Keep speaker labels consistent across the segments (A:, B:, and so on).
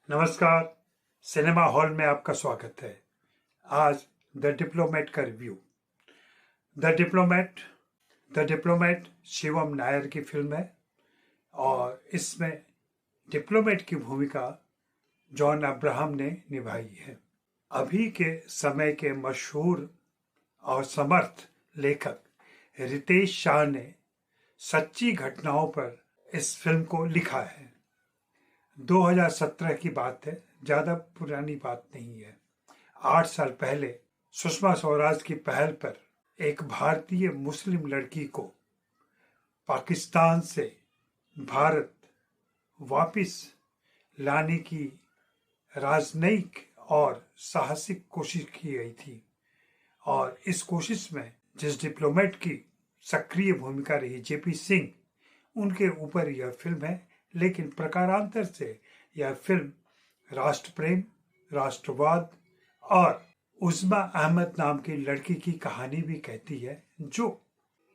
A: नमस्कार। Cinema hall में आपका स्वागत है। आज द डिप्लोमेट का review. The diplomat Shivam Nair की फिल्म है और इसमें डिप्लोमेट की भूमिका जॉन अब्राहम ने निभाई है। अभी के समय के मशहूर और समर्थ लेखक रितेश शाह ने सच्ची घटनाओं पर इस फिल्म को लिखा है। 2017 की बात है, ज़्यादा पुरानी बात नहीं है। 8 साल पहले सुषमा स्वराज की पहल पर एक भारतीय मुस्लिम लड़की को पाकिस्तान से भारत वापस लाने की राजनयिक और साहसिक कोशिश की गई थी और इस कोशिश में जिस डिप्लोमेट की सक्रिय भूमिका रही जेपी सिंह, उनके ऊपर यह फिल्म है। लेकिन प्रकारांतर से यह फिल्म राष्ट्र प्रेम, राष्ट्रवाद और उज़्मा अहमद नाम की लड़की की कहानी भी कहती है, जो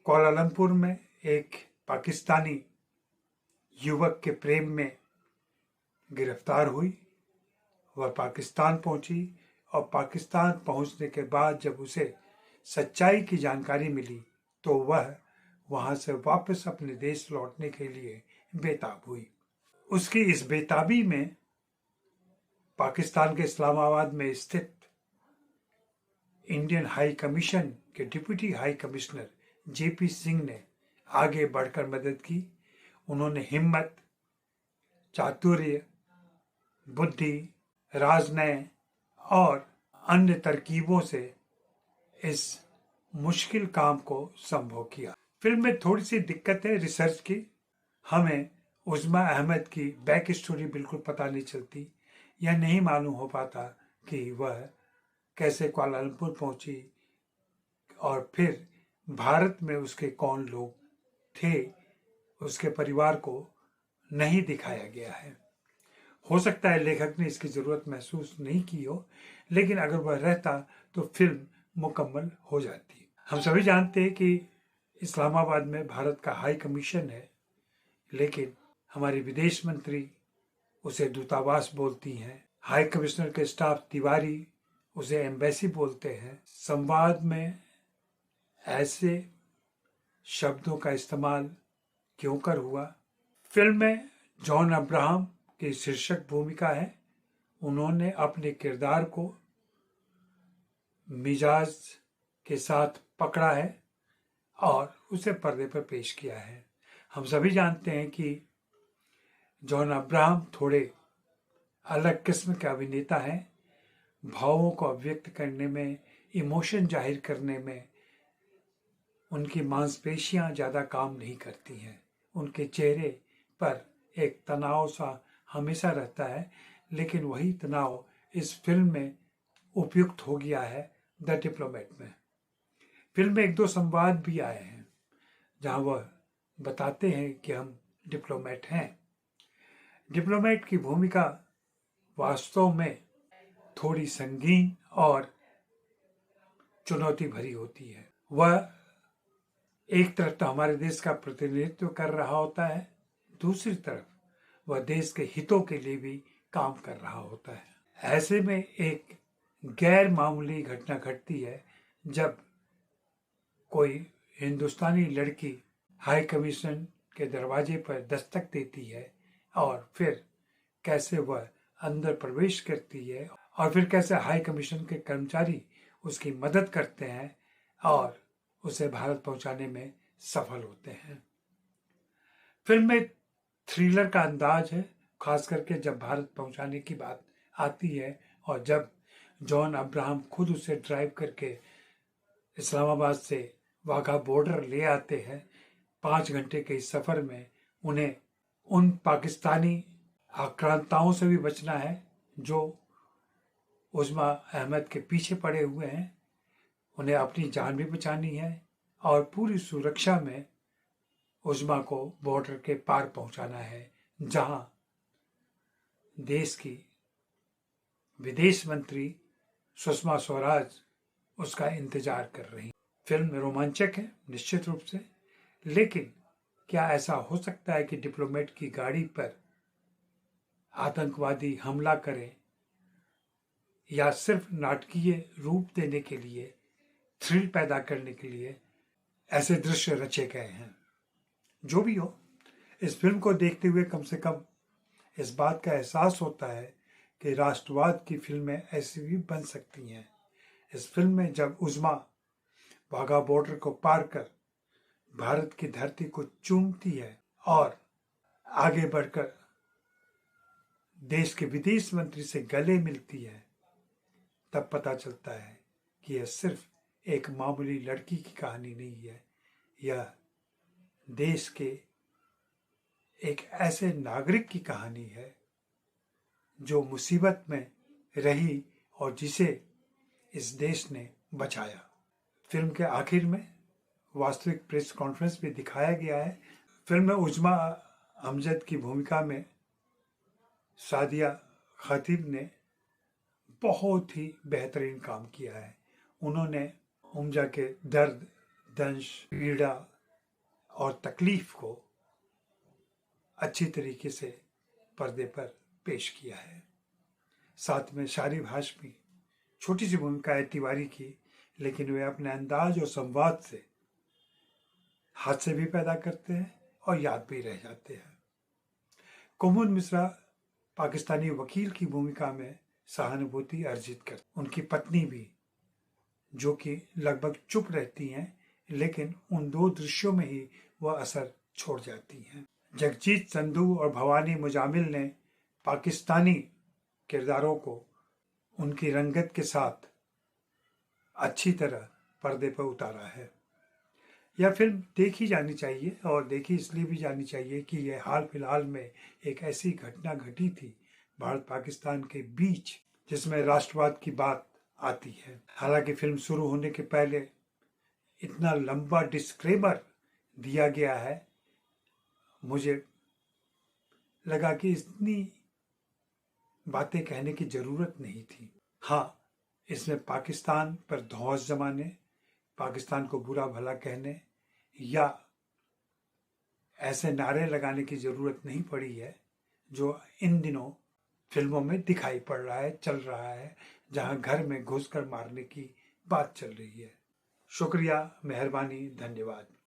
A: कोलालमपुर में एक पाकिस्तानी युवक के प्रेम में गिरफ्तार हुई। वह पाकिस्तान पहुंची और पाकिस्तान पहुंचने के बाद जब उसे सच्चाई की जानकारी मिली तो वह वहां से वापस अपने देश लौटने के लिए बेताब हुई। उसकी इस बेताबी में पाकिस्तान के इस्लामाबाद में स्थित इंडियन हाई कमीशन के deputy high commissioner JP Singh ने आगे बढ़कर मदद की। उन्होंने हिम्मत, चातुर्य, बुद्धि, राजनय और अन्य तरकीबों से इस मुश्किल काम को संभव किया। फिल्म में थोड़ी सी दिक्कत है रिसर्च की। हमें उज़्मा अहमद की बैक स्टोरी बिल्कुल पता नहीं चलती। यह नहीं मालूम हो पाता कि वह कैसे कुआलालंपुर पहुंची और फिर भारत में उसके कौन लोग थे। उसके परिवार को नहीं दिखाया गया है। हो सकता है लेखक ने इसकी ज़रूरत महसूस नहीं की हो, लेकिन अगर वह रहता तो फिल्म मुकम्मल हो जाती। हम सभी जानते हैं कि इस्लामाबाद में भारत का हाई कमीशन है, लेकिन हमारी विदेश मंत्री उसे दूतावास बोलती हैं। हाई कमिश्नर के स्टाफ तिवारी उसे एम्बेसी बोलते हैं। संवाद में ऐसे शब्दों का इस्तेमाल क्यों कर हुआ? फिल्म में जॉन अब्राहम की शीर्षक भूमिका है। उन्होंने अपने किरदार को मिजाज के साथ पकड़ा है और उसे पर्दे पर पेश किया है। हम सभी जानते हैं कि जॉन अब्राहम थोड़े अलग किस्म के अभिनेता हैं। भावों को अभिव्यक्त करने में, इमोशन जाहिर करने में उनकी मांसपेशियां ज़्यादा काम नहीं करती हैं। उनके चेहरे पर एक तनाव सा हमेशा रहता है, लेकिन वही तनाव इस फिल्म में उपयुक्त हो गया है द डिप्लोमेट में। फिल्म में एक दो संवाद भी आए हैं जहां वह बताते हैं कि हम डिप्लोमेट हैं। डिप्लोमेट की भूमिका वास्तव में थोड़ी संगीन और चुनौती भरी होती है। वह एक तरफ तो हमारे देश का प्रतिनिधित्व कर रहा होता है, दूसरी तरफ वह देश के हितों के लिए भी काम कर रहा होता है। ऐसे में एक गैर मामूली घटना घटती है जब कोई हिंदुस्तानी लड़की हाई कमीशन के दरवाजे पर दस्तक देती है और फिर कैसे वह अंदर प्रवेश करती है और फिर कैसे हाई कमीशन के कर्मचारी उसकी मदद करते हैं और उसे भारत पहुंचाने में सफल होते हैं। फिल्म में थ्रिलर का अंदाज है, खास करके जब भारत पहुंचाने की बात आती है और जब जॉन अब्राहम खुद उसे ड्राइव करके इस्लामाबाद से वाघा बॉर्डर ले आते हैं। 5 घंटे के इस सफ़र में उन्हें उन पाकिस्तानी आक्रांताओं से भी बचना है जो उज़्मा अहमद के पीछे पड़े हुए हैं। उन्हें अपनी जान भी बचानी है और पूरी सुरक्षा में उज़्मा को बॉर्डर के पार पहुंचाना है, जहां देश की विदेश मंत्री सुषमा स्वराज उसका इंतजार कर रही। फिल्म रोमांचक है निश्चित रूप से, लेकिन क्या ऐसा हो सकता है कि डिप्लोमेट की गाड़ी पर आतंकवादी हमला करें या सिर्फ नाटकीय रूप देने के लिए, थ्रिल पैदा करने के लिए ऐसे दृश्य रचे गए हैं। जो भी हो, इस फिल्म को देखते हुए कम से कम इस बात का एहसास होता है कि राष्ट्रवाद की फिल्में ऐसी भी बन सकती हैं। इस फिल्म में जब उज़्मा वाघा बॉर्डर को पार कर भारत की धरती को चूमती है और आगे बढ़कर देश के विदेश मंत्री से गले मिलती है, तब पता चलता है कि यह सिर्फ एक मामूली लड़की की कहानी नहीं है, यह देश के एक ऐसे नागरिक की कहानी है जो मुसीबत में रही और जिसे इस देश ने बचाया। फिल्म के आखिर में वास्तविक प्रेस कॉन्फ्रेंस भी दिखाया गया है। फिल्म में उज़्मा अमजद की भूमिका में सादिया खतीब ने बहुत ही बेहतरीन काम किया है। उन्होंने उमजा के दर्द, दंश, पीड़ा और तकलीफ को अच्छी तरीके से पर्दे पर पेश किया है। साथ में शारिब हाशमी छोटी सी भूमिका है तिवारी की, लेकिन वे अपने अंदाज और संवाद से हादसे भी पैदा करते हैं और याद भी रह जाते हैं। कुमुद मिश्रा पाकिस्तानी वकील की भूमिका में सहानुभूति अर्जित कर, उनकी पत्नी भी, जो कि लगभग चुप रहती हैं, लेकिन उन दो दृश्यों में ही वह असर छोड़ जाती हैं। जगजीत संधू और भवानी मुजामिल ने पाकिस्तानी किरदारों को उनकी रंगत के साथ अच्छी तरह पर्दे पर उतारा है। यह फिल्म देखी जानी चाहिए, और देखी इसलिए भी जानी चाहिए कि यह हाल फिलहाल में एक ऐसी घटना घटी थी भारत पाकिस्तान के बीच जिसमें राष्ट्रवाद की बात आती है। हालांकि फिल्म शुरू होने के पहले इतना लंबा डिस्क्लेमर दिया गया है, मुझे लगा कि इतनी बातें कहने की जरूरत नहीं थी। हाँ, इसमें पाकिस्तान पर धौंस जमाने, पाकिस्तान को बुरा भला कहने या ऐसे नारे लगाने की जरूरत नहीं पड़ी है जो इन दिनों फिल्मों में दिखाई पड़ रहा है, चल रहा है, जहां घर में घुसकर मारने की बात चल रही है। शुक्रिया, मेहरबानी, धन्यवाद।